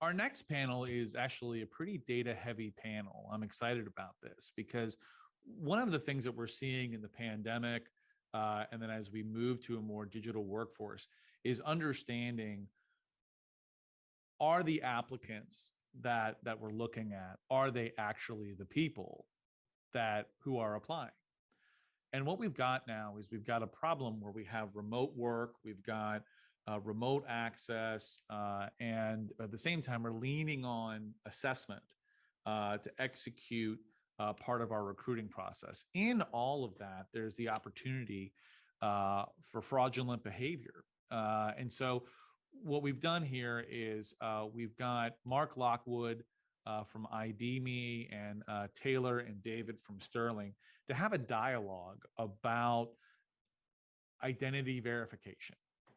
Our next panel is actually a pretty data heavy panel. I'm excited about this because one of the things that we're seeing in the pandemic, and then as we move to a more digital workforce, is understanding, are the applicants that we're looking at, are they actually the people who are applying? And what we've got now is we've got a problem where we have remote work, we've got remote access, and at the same time, we're leaning on assessment to execute part of our recruiting process. In all of that, there's the opportunity for fraudulent behavior. And so what we've done here is we've got Mark Lockwood from ID.me and Taylor and David from Sterling to have a dialogue about identity verification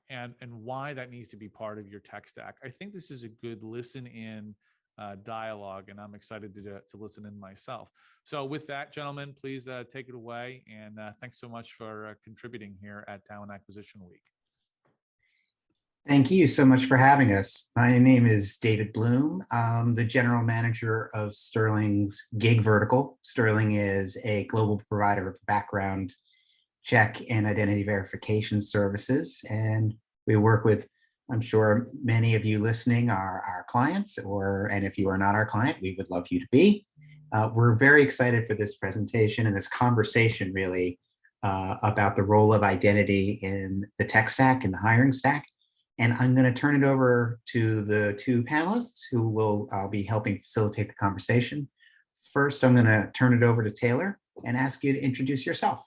and why that needs to be part of your tech stack. I think this is a good listen in dialogue, and I'm excited to listen in myself. So with that, gentlemen, please take it away. And thanks so much for contributing here at Talent Acquisition Week. Thank you so much for having us. My name is David Bloom. I'm the general manager of Sterling's gig vertical. Sterling is a global provider of background check and identity verification services. And we work with, I'm sure many of you listening are our clients, and if you are not our client, we would love you to be. We're very excited for this presentation and this conversation really about the role of identity in the tech stack and the hiring stack. And I'm going to turn it over to the two panelists who will be helping facilitate the conversation. First, I'm going to turn it over to Taylor and ask you to introduce yourself.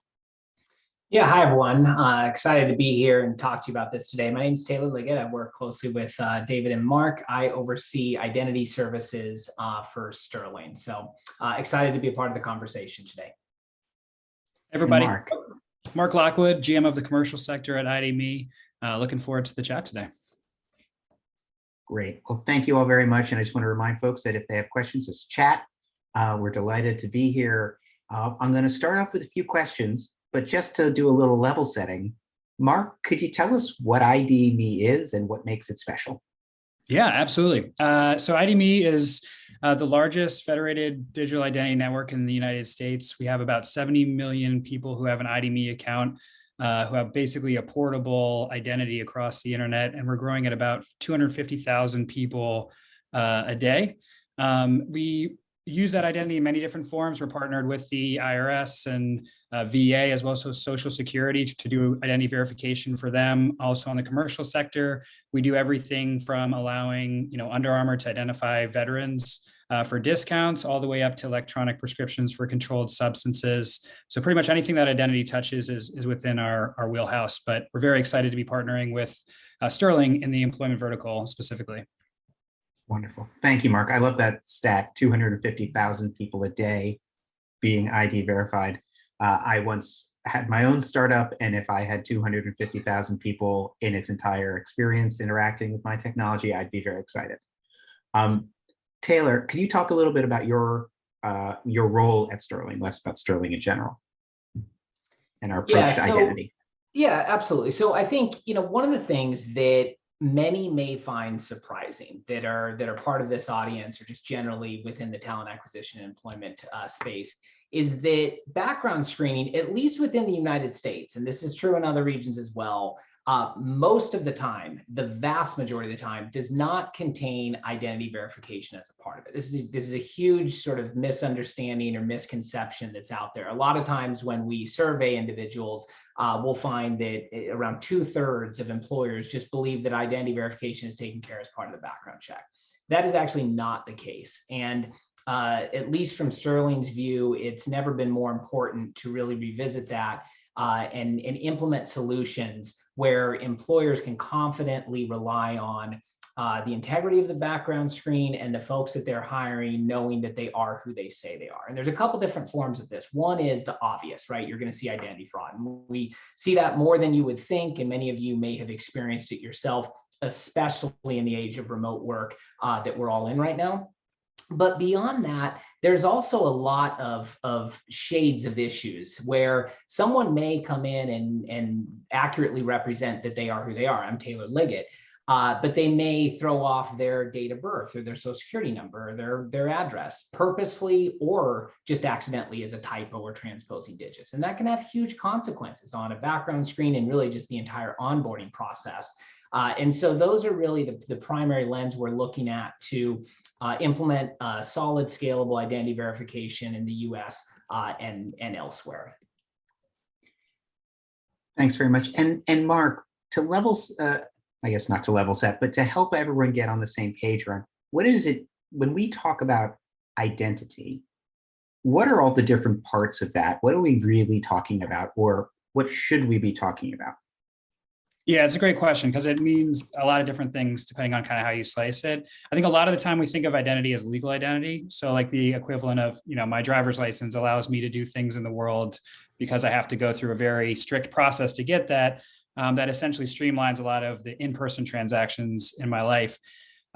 Yeah, hi everyone. Excited to be here and talk to you about this today. My name is Taylor Liggett. I work closely with David and Mark. I oversee identity services for Sterling. So excited to be a part of the conversation today. Everybody, Mark Lockwood, GM of the commercial sector at ID.me. Looking forward to the chat today. Great. Well, thank you all very much. And I just want to remind folks that if they have questions, just chat. We're delighted to be here. I'm going to start off with a few questions, but just to do a little level setting, Mark, could you tell us what ID.me is and what makes it special? Yeah, absolutely. So ID.me is the largest federated digital identity network in the United States. We have about 70 million people who have an ID.me account, who have basically a portable identity across the internet, and we're growing at about 250,000 people a day. We use that identity in many different forms. We're partnered with the IRS and VA, as well as Social Security, to do identity verification for them. Also on the commercial sector, we do everything from allowing Under Armour to identify veterans for discounts, all the way up to electronic prescriptions for controlled substances. So pretty much anything that identity touches is within our wheelhouse, but we're very excited to be partnering with Sterling in the employment vertical specifically. Wonderful. Thank you, Mark. I love that stat, 250,000 people a day being ID verified. I once had my own startup, and if I had 250,000 people in its entire experience interacting with my technology, I'd be very excited. Taylor, can you talk a little bit about your role at Sterling, less about Sterling in general, and our approach to identity? Yeah, absolutely. So I think one of the things that many may find surprising that are part of this audience, or just generally within the talent acquisition and employment space, is that background screening, at least within the United States, and this is true in other regions as well, most of the time, the vast majority of the time, does not contain identity verification as a part of it. This is a huge sort of misunderstanding or misconception that's out there. A lot of times when we survey individuals, we'll find that around 2/3 of employers just believe that identity verification is taken care of as part of the background check. That is actually not the case. And at least from Sterling's view, it's never been more important to really revisit that and implement solutions where employers can confidently rely on the integrity of the background screen and the folks that they're hiring, knowing that they are who they say they are. And there's a couple different forms of this. One is the obvious, right? You're going to see identity fraud. And we see that more than you would think, and many of you may have experienced it yourself, especially in the age of remote work that we're all in right now. But beyond that, there's also a lot of shades of issues where someone may come in and accurately represent that they are who they are. I'm Taylor Liggett. But they may throw off their date of birth or their social security number or their address purposefully or just accidentally as a typo or transposing digits. And that can have huge consequences on a background screen and really just the entire onboarding process. And so those are really the primary lens we're looking at to implement solid scalable identity verification in the US and elsewhere. Thanks very much. And Mark, to levels, I guess not to level set, but to help everyone get on the same page around what is it when we talk about identity, what are all the different parts of that? What are we really talking about, or what should we be talking about? Yeah, it's a great question because it means a lot of different things depending on kind of how you slice it. I think a lot of the time we think of identity as legal identity. So like the equivalent of, my driver's license allows me to do things in the world because I have to go through a very strict process to get that. That essentially streamlines a lot of the in-person transactions in my life.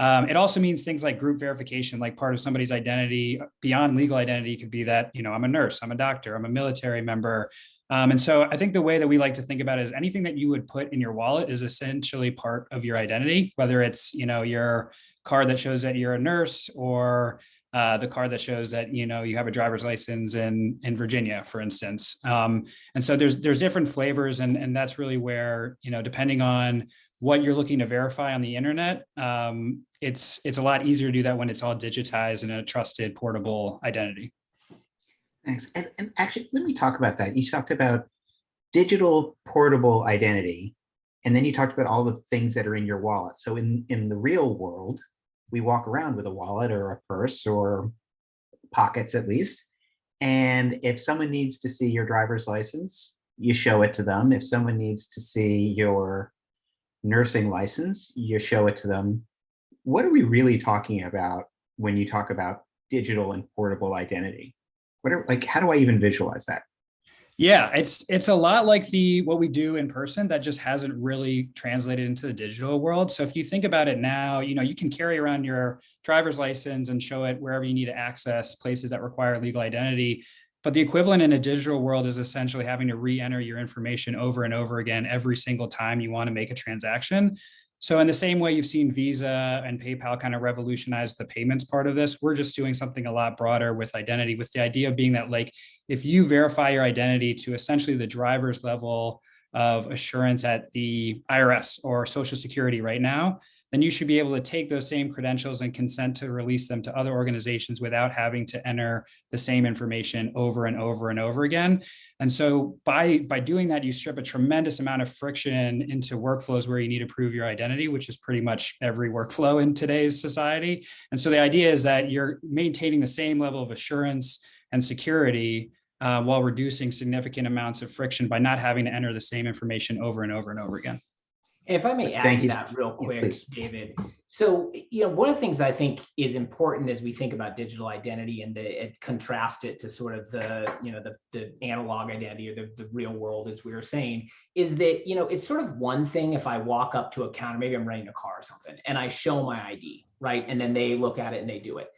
It also means things like group verification, like part of somebody's identity beyond legal identity could be that, I'm a nurse, I'm a doctor, I'm a military member. And so I think the way that we like to think about it is anything that you would put in your wallet is essentially part of your identity, whether it's, your card that shows that you're a nurse or the card that shows that, you have a driver's license in Virginia, for instance. And so there's different flavors and that's really where, depending on what you're looking to verify on the internet, it's a lot easier to do that when it's all digitized in a trusted portable identity. Thanks. And actually, let me talk about that. You talked about digital portable identity, and then you talked about all the things that are in your wallet. So in the real world, we walk around with a wallet or a purse or pockets at least. And if someone needs to see your driver's license, you show it to them. If someone needs to see your nursing license, you show it to them. What are we really talking about when you talk about digital and portable identity? How do I even visualize that? Yeah, it's a lot like what we do in person that just hasn't really translated into the digital world. So if you think about it now, you can carry around your driver's license and show it wherever you need to access places that require legal identity. But the equivalent in a digital world is essentially having to re-enter your information over and over again every single time you want to make a transaction. So in the same way you've seen Visa and PayPal kind of revolutionize the payments part of this, we're just doing something a lot broader with identity, with the idea being that if you verify your identity to essentially the driver's level of assurance at the IRS or Social Security right now, then you should be able to take those same credentials and consent to release them to other organizations without having to enter the same information over and over and over again. And so by doing that, you strip a tremendous amount of friction into workflows where you need to prove your identity, which is pretty much every workflow in today's society. And so the idea is that you're maintaining the same level of assurance and security while reducing significant amounts of friction by not having to enter the same information over and over and over again. And if I may add to that real quick, David. So, one of the things I think is important as we think about digital identity and contrast it to sort of the analog identity or the real world, as we were saying, is that, it's sort of one thing if I walk up to a counter, maybe I'm renting a car or something, and I show my ID, right? And then they look at it and they do it.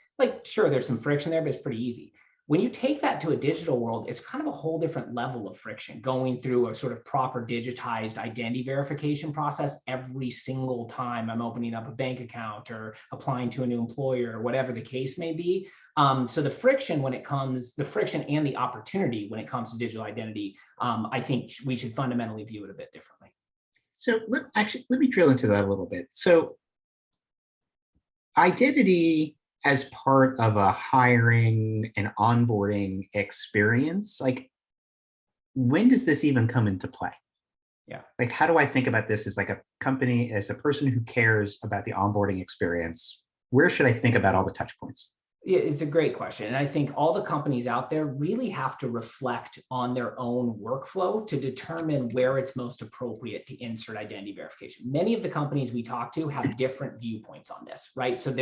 Sure, there's some friction there, but it's pretty easy. When you take that to a digital world, it's kind of a whole different level of friction going through a sort of proper digitized identity verification process every single time I'm opening up a bank account or applying to a new employer or whatever the case may be. So the friction and the opportunity when it comes to digital identity, I think we should fundamentally view it a bit differently. So let me drill into that a little bit. So identity as part of a hiring and onboarding experience, when does this even come into play? Yeah. How do I think about this as a company, as a person who cares about the onboarding experience? Where should I think about all the touch points? Yeah, it's a great question. And I think all the companies out there really have to reflect on their own workflow to determine where it's most appropriate to insert identity verification. Many of the companies we talk to have different viewpoints on this, right? So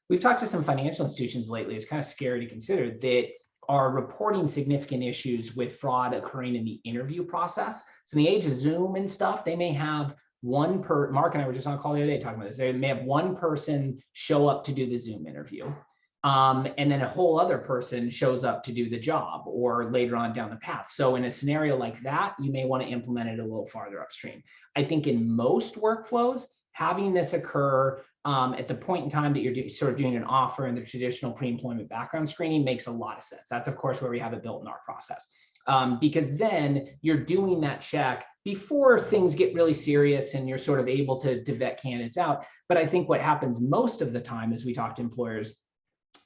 we've talked to some financial institutions lately, it's kind of scary to consider, that are reporting significant issues with fraud occurring in the interview process. So in the age of Zoom and stuff, they may have Mark and I were just on a call the other day talking about this. They may have one person show up to do the Zoom interview. And then a whole other person shows up to do the job or later on down the path. So in a scenario like that, you may want to implement it a little farther upstream. I think in most workflows, having this occur at the point in time that you're sort of doing an offer and the traditional pre-employment background screening makes a lot of sense. That's of course where we have it built in our process, because then you're doing that check before things get really serious and you're sort of able to vet candidates out. But I think what happens most of the time as we talk to employers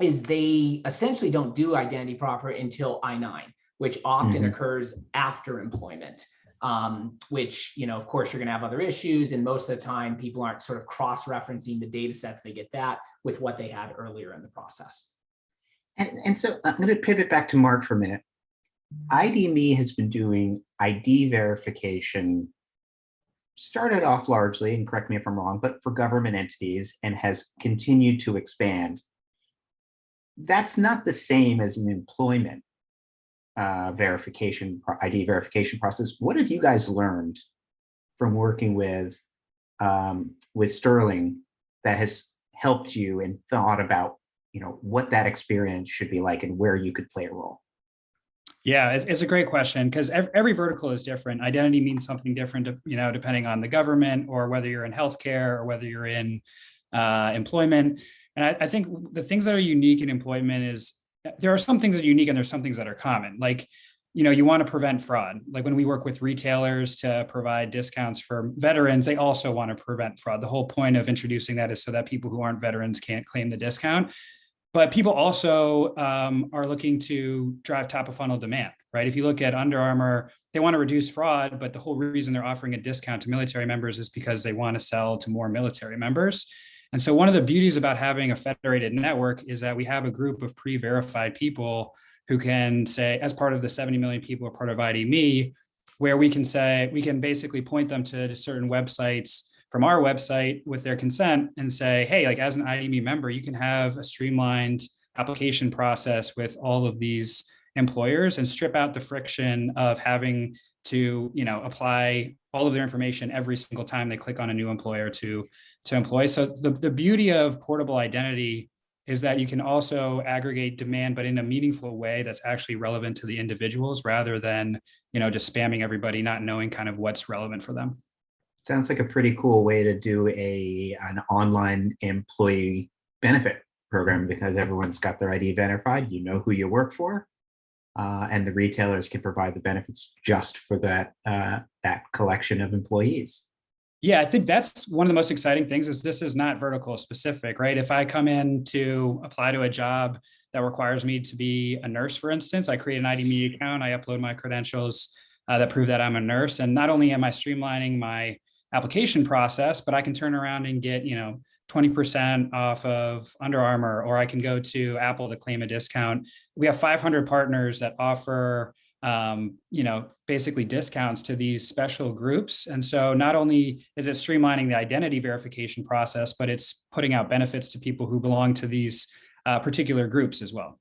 is they essentially don't do identity proper until I-9, which often occurs after employment. Which, of course, you're going to have other issues. And most of the time, people aren't sort of cross-referencing the data sets they get that with what they had earlier in the process. And so I'm going to pivot back to Mark for a minute. ID.me has been doing ID verification, started off largely, and correct me if I'm wrong, but for government entities and has continued to expand. That's not the same as an employment verification, ID verification process. What have you guys learned from working with Sterling that has helped you and thought about, what that experience should be like and where you could play a role? Yeah, it's a great question because every vertical is different. Identity means something different, depending on the government or whether you're in healthcare or whether you're in employment. And I think the things that are unique in employment is there are some things that are unique and there's some things that are common. Like, you want to prevent fraud. Like when we work with retailers to provide discounts for veterans, they also want to prevent fraud. The whole point of introducing that is so that people who aren't veterans can't claim the discount. But people also are looking to drive top of funnel demand, right? If you look at Under Armour, they want to reduce fraud, but the whole reason they're offering a discount to military members is because they want to sell to more military members. And so one of the beauties about having a federated network is that we have a group of pre-verified people who can say, as part of the 70 million people are part of ID.me, where we can basically point them to certain websites from our website with their consent and say, hey, like as an ID.me member, you can have a streamlined application process with all of these employers and strip out the friction of having to, apply all of their information every single time they click on a new employer to employ. So the beauty of portable identity is that you can also aggregate demand, but in a meaningful way that's actually relevant to the individuals rather than, just spamming everybody, not knowing kind of what's relevant for them. Sounds like a pretty cool way to do an online employee benefit program because everyone's got their ID verified, who you work for, and the retailers can provide the benefits just for that collection of employees. Yeah, I think that's one of the most exciting things is this is not vertical specific, right? If I come in to apply to a job that requires me to be a nurse, for instance, I create an ID.me account, I upload my credentials that prove that I'm a nurse. And not only am I streamlining my application process, but I can turn around and get, 20% off of Under Armour, or I can go to Apple to claim a discount. We have 500 partners that offer basically discounts to these special groups. And so not only is it streamlining the identity verification process, but it's putting out benefits to people who belong to these particular groups as well.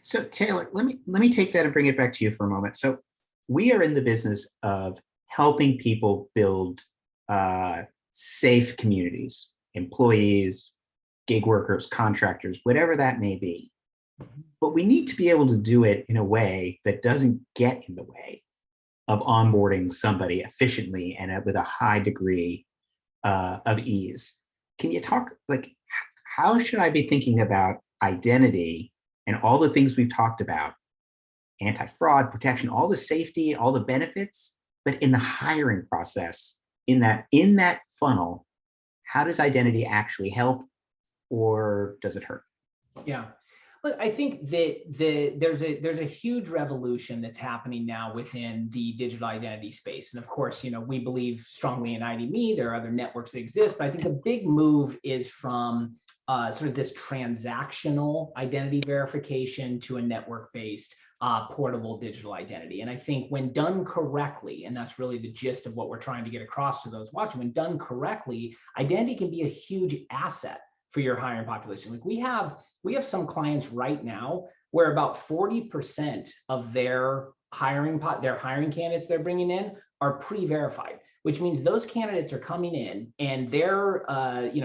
So Taylor, let me take that and bring it back to you for a moment. So we are in the business of helping people build safe communities, employees, gig workers, contractors, whatever that may be. But we need to be able to do it in a way that doesn't get in the way of onboarding somebody efficiently and with a high degree of ease. Can you talk, how should I be thinking about identity and all the things we've talked about, anti-fraud, protection, all the safety, all the benefits, but in the hiring process, in that funnel, how does identity actually help or does it hurt? Yeah. Look, I think that there's a huge revolution that's happening now within the digital identity space. And of course, we believe strongly in ID.me. There are other networks that exist, but I think the big move is from sort of this transactional identity verification to a network-based portable digital identity. And I think when done correctly, and that's really the gist of what we're trying to get across to those watching, when done correctly, identity can be a huge asset for your hiring population. Like we have some clients right now where about 40% of their hiring candidates they're bringing in are pre-verified, which means those candidates are coming in and their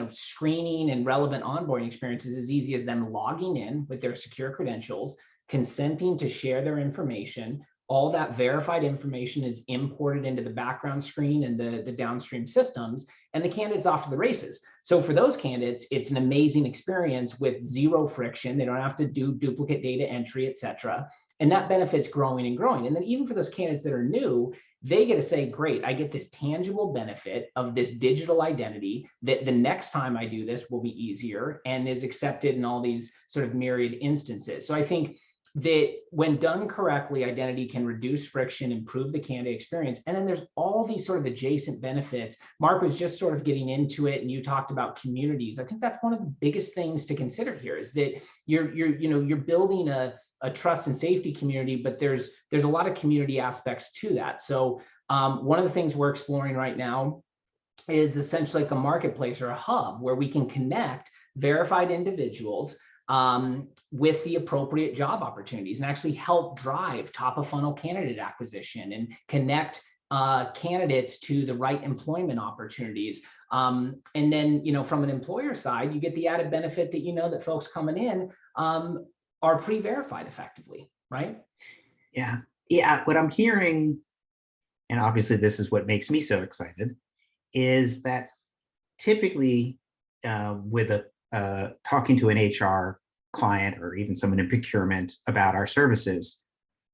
screening and relevant onboarding experience is as easy as them logging in with their secure credentials, consenting to share their information, all that verified information is imported into the background screen and the downstream systems, and the candidate's off to the races. So for those candidates, it's an amazing experience with zero friction. They don't have to do duplicate data entry, et cetera. And that benefit's growing and growing. And then even for those candidates that are new, they get to say, great, I get this tangible benefit of this digital identity that the next time I do this will be easier and is accepted in all these sort of myriad instances. So I think that when done correctly, identity can reduce friction, improve the candidate experience. And then there's all these sort of adjacent benefits. Mark was just sort of getting into it, and you talked about communities. I think that's one of the biggest things to consider here, is that you're building a trust and safety community, but there's a lot of community aspects to that. So one of the things we're exploring right now is essentially like a marketplace or a hub where we can connect verified individuals with the appropriate job opportunities and actually help drive top of funnel candidate acquisition and connect candidates to the right employment opportunities. And then, from an employer side, you get the added benefit that that folks coming in are pre-verified effectively, right? Yeah. What I'm hearing, and obviously this is what makes me so excited, is that typically with talking to an HR client or even someone in procurement about our services,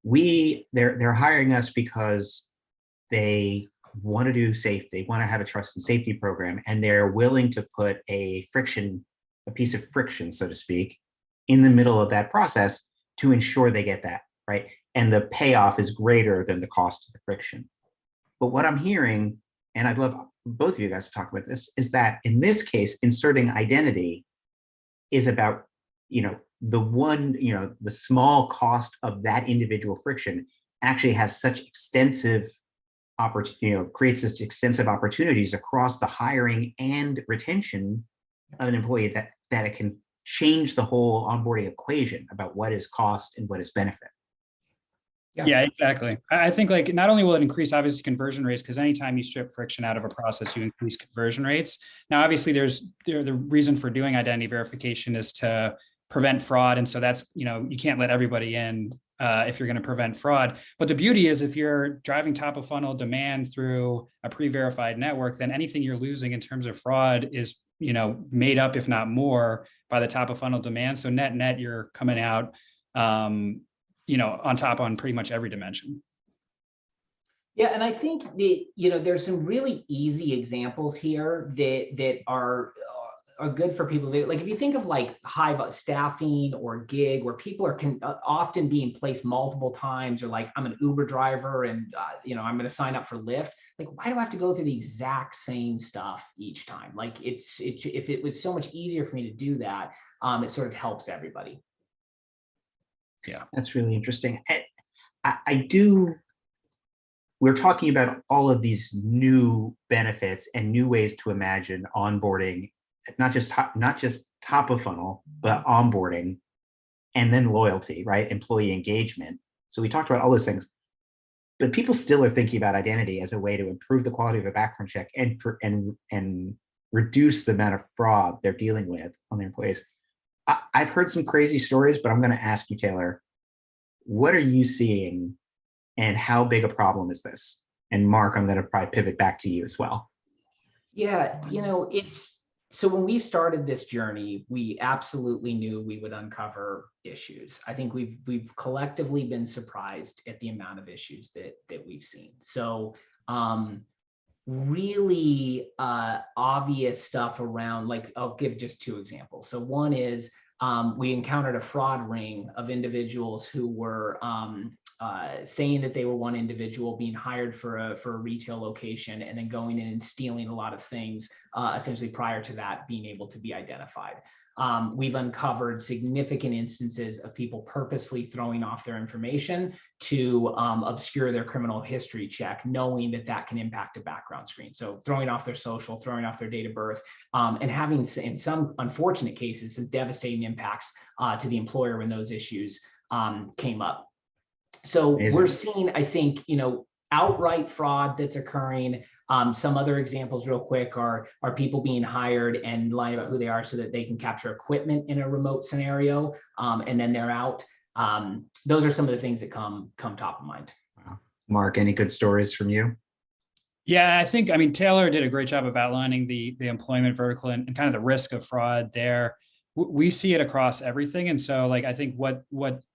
they're hiring us because they want to do safe, they want to have a trust and safety program, and they're willing to put a piece of friction, so to speak, in the middle of that process to ensure they get that, right? And the payoff is greater than the cost of the friction. But what I'm hearing, and I'd love both of you guys to talk about this, is that in this case, inserting identity is about, the small cost of that individual friction actually has such extensive creates such extensive opportunities across the hiring and retention of an employee that it can change the whole onboarding equation about what is cost and what is benefit. Yeah, exactly. I think like not only will it increase obviously conversion rates, because anytime you strip friction out of a process, you increase conversion rates. Now, obviously, the reason for doing identity verification is to prevent fraud. And so that's, you can't let everybody in if you're going to prevent fraud. But the beauty is if you're driving top of funnel demand through a pre-verified network, then anything you're losing in terms of fraud is, made up, if not more, by the top of funnel demand. So net, you're coming out on top on pretty much every dimension. Yeah, and I think that there's some really easy examples here that are good for people. Like if you think of like high staffing or gig, where people are often being placed multiple times, or like I'm an Uber driver and I'm going to sign up for Lyft. Like, why do I have to go through the exact same stuff each time? Like if it was so much easier for me to do that, it sort of helps everybody. Yeah, that's really interesting. We're talking about all of these new benefits and new ways to imagine onboarding, not just top of funnel, but onboarding, and then loyalty, right? Employee engagement. So we talked about all those things, but people still are thinking about identity as a way to improve the quality of a background check and reduce the amount of fraud they're dealing with on their employees. I've heard some crazy stories, but I'm going to ask you, Taylor, what are you seeing and how big a problem is this? And Mark, I'm going to probably pivot back to you as well. Yeah, so when we started this journey, we absolutely knew we would uncover issues. I think we've collectively been surprised at the amount of issues that we've seen. So really obvious stuff around, like, I'll give just two examples. So one is we encountered a fraud ring of individuals who were saying that they were one individual being hired for a retail location, and then going in and stealing a lot of things, essentially prior to that being able to be identified. We've uncovered significant instances of people purposefully throwing off their information to obscure their criminal history check, knowing that can impact a background screen. So throwing off their social, throwing off their date of birth, and having, in some unfortunate cases, some devastating impacts to the employer when those issues came up. So amazing. We're seeing, I think, outright fraud that's occurring. Some other examples real quick are people being hired and lying about who they are so that they can capture equipment in a remote scenario, and then they're out. Those are some of the things that come top of mind. Wow. Mark, any good stories from you? Yeah, I mean, Taylor did a great job of outlining the employment vertical and kind of the risk of fraud there. We see it across everything. And so like, I think what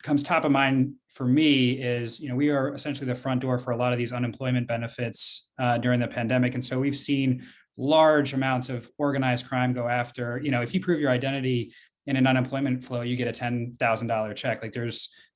comes top of mind for me is, we are essentially the front door for a lot of these unemployment benefits during the pandemic. And so we've seen large amounts of organized crime go after, if you prove your identity in an unemployment flow, you get a $10,000 check. Like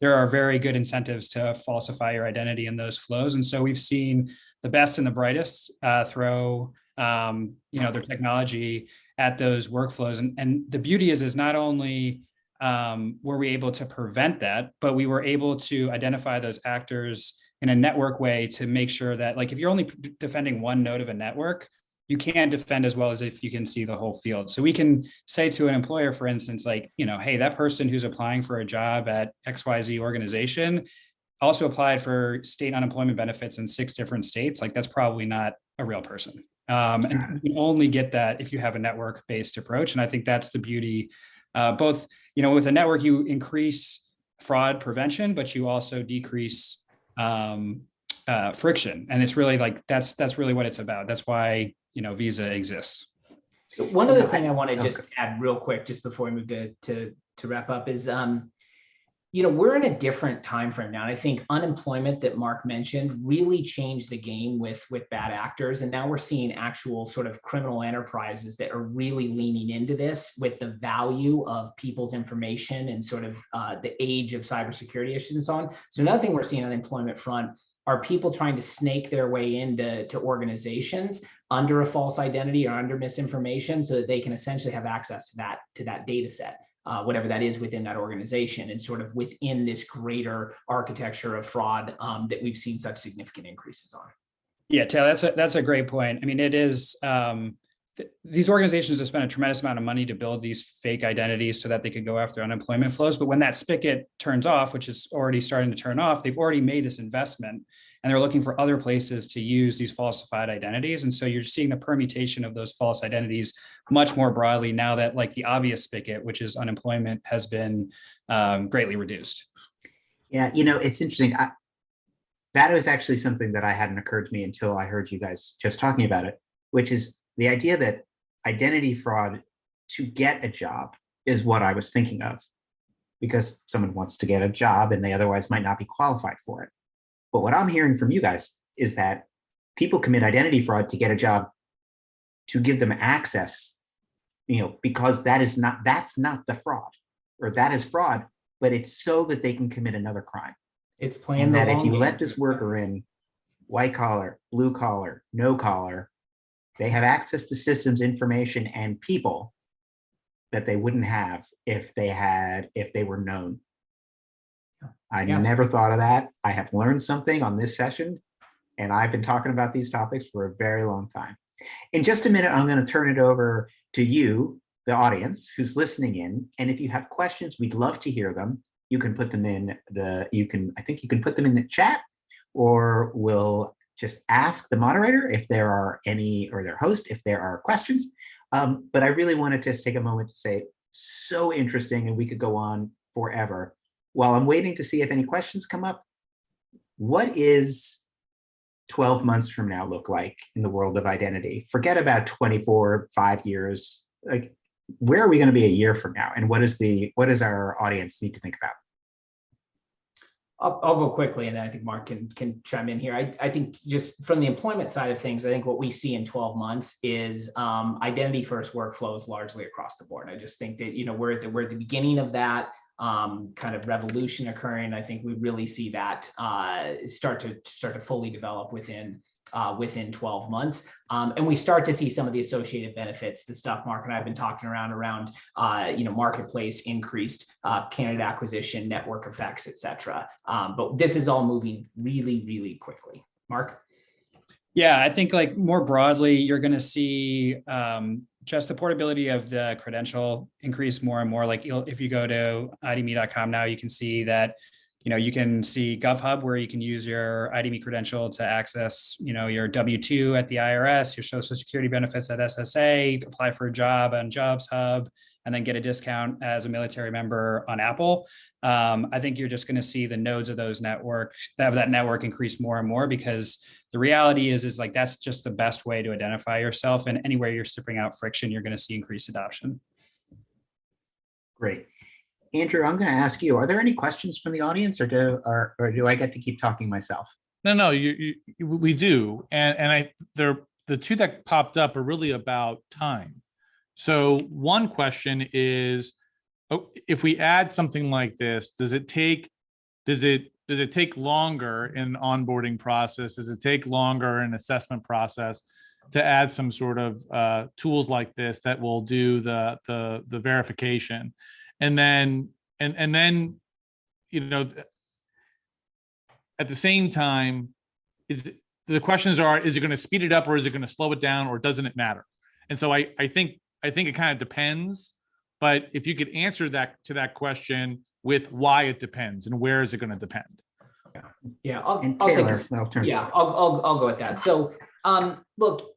there are very good incentives to falsify your identity in those flows. And so we've seen the best and the brightest throw their technology at those workflows. And the beauty is not only were we able to prevent that, but we were able to identify those actors in a network way to make sure that, like, if you're only defending one node of a network, you can't defend as well as if you can see the whole field. So we can say to an employer, for instance, like, hey, that person who's applying for a job at XYZ organization also applied for state unemployment benefits in 6 different states. Like, that's probably not a real person. And you can only get that if you have a network-based approach. And I think that's the beauty. Both, with a network, you increase fraud prevention, but you also decrease friction. And it's really like, that's really what it's about. That's why, Visa exists. So one other thing I want to just add real quick, just before we move to wrap up, is we're in a different time frame now. And I think unemployment that Mark mentioned really changed the game with bad actors. And now we're seeing actual sort of criminal enterprises that are really leaning into this with the value of people's information and sort of the age of cybersecurity issues and so on. So another thing we're seeing on the employment front are people trying to snake their way into organizations under a false identity or under misinformation so that they can essentially have access to that data set. Whatever that is within that organization, and sort of within this greater architecture of fraud that we've seen such significant increases on. Yeah, Taylor, that's a great point. I mean, it is, these organizations have spent a tremendous amount of money to build these fake identities so that they could go after unemployment flows. But when that spigot turns off, which is already starting to turn off, they've already made this investment and they're looking for other places to use these falsified identities. And so you're seeing the permutation of those false identities much more broadly now that, like, the obvious spigot, which is unemployment, has been greatly reduced. Yeah, it's interesting. That was actually something that hadn't occurred to me until I heard you guys just talking about it, which is the idea that identity fraud to get a job is what I was thinking of, because someone wants to get a job and they otherwise might not be qualified for it. But what I'm hearing from you guys is that people commit identity fraud to get a job to give them access, because that's not the fraud, or that is fraud, but it's so that they can commit another crime. It's playing and that if you let this worker in, white collar, blue collar, no collar, they have access to systems, information, and people that they wouldn't have if they were known. I never thought of that. I have learned something on this session, and I've been talking about these topics for a very long time. In just a minute, I'm going to turn it over to you, the audience who's listening in. And if you have questions, we'd love to hear them. You can put them in you can put them in the chat, or we'll just ask the moderator if there are any, or their host, if there are questions. But I really wanted to just take a moment to say, so interesting, and we could go on forever. While I'm waiting to see if any questions come up, what is 12 months from now look like in the world of identity? Forget about 24, 5 years. Like, where are we going to be a year from now? And what does our audience need to think about? I'll go quickly, and then I think Mark can chime in here. I think just from the employment side of things, I think what we see in 12 months is identity first workflows largely across the board. I just think that we're at the beginning of that kind of revolution occurring. I think we really see that start to fully develop within 12 months. And we start to see some of the associated benefits, the stuff Mark and I have been talking around marketplace, increased candidate acquisition, network effects, et cetera. But this is all moving really, really quickly. Mark? Yeah, I think, like, more broadly, you're going to see just the portability of the credential increase more and more. Like, if you go to idme.com now, you can see that, you can see GovHub, where you can use your IDMe credential to access, your W-2 at the IRS, your Social Security benefits at SSA, apply for a job on Jobs Hub, and then get a discount as a military member on Apple. I think you're just going to see the nodes of those networks, that network increase more and more, because the reality is like that's just the best way to identify yourself. And anywhere you're stripping out friction, you're going to see increased adoption. Great. Andrew, I'm going to ask you, are there any questions from the audience, or do I get to keep talking myself? No, we do. And the two that popped up are really about time. So one question is, if we add something like this, does it take longer in onboarding process? Does it take longer in assessment process to add some sort of tools like this that will do the verification? And then, you know, at the same time, the questions are, is it going to speed it up, or is it going to slow it down, or doesn't it matter? And so I think it kind of depends, but if you could answer that question with why it depends and where is it going to depend? Yeah, I'll Taylor, I'll go with that. So look,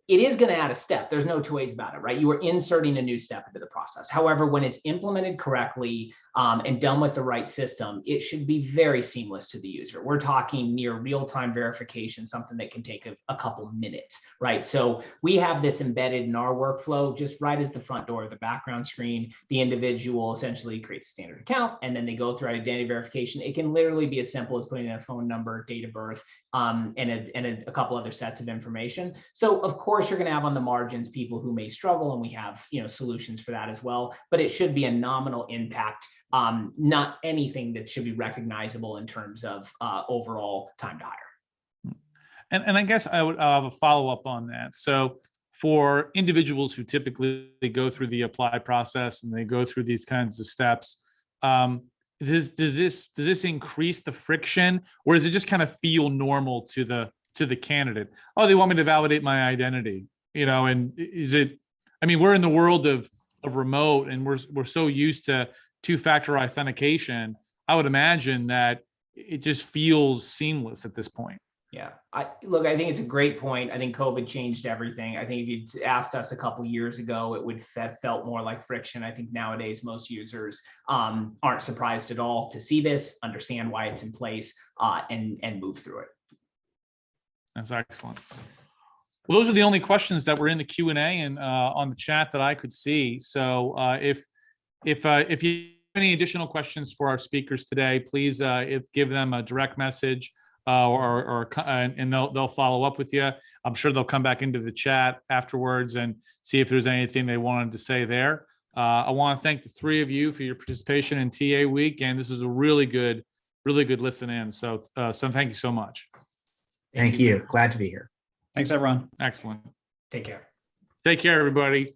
it is going to add a step. There's no two ways about it, right? You are inserting a new step into the process. However, when it's implemented correctly and done with the right system, it should be very seamless to the user. We're talking near real-time verification, something that can take a couple minutes, right? So we have this embedded in our workflow, just right as the front door of the background screen. The individual essentially creates a standard account, and then they go through identity verification. It can literally be as simple as putting in a phone number, date of birth, and a couple other sets of information. So of course, you're going to have on the margins people who may struggle, and we have solutions for that as well. But it should be a nominal impact, not anything that should be recognizable in terms of overall time to hire. And I guess I'll have a follow up on that. So for individuals who typically go through the apply process and they go through these kinds of steps, does this increase the friction, or does it just kind of feel normal to the candidate? Oh, they want me to validate my identity, and is it, I mean, we're in the world of remote, and we're so used to two-factor authentication. I would imagine that it just feels seamless at this point. Yeah, I think it's a great point. I think COVID changed everything. I think if you'd asked us a couple years ago, it would have felt more like friction. I think nowadays most users aren't surprised at all to see this, understand why it's in place, and move through it. That's excellent. Well, those are the only questions that were in the Q&A and on the chat that I could see. So if you have any additional questions for our speakers today, please give them a direct message. And they'll follow up with you. I'm sure they'll come back into the chat afterwards and see if there's anything they wanted to say there. I want to thank the three of you for your participation in TA Week, and this was a really good listen in. So thank you so much. Thank you. Glad to be here. Thanks, everyone. Excellent. Take care. Take care, everybody.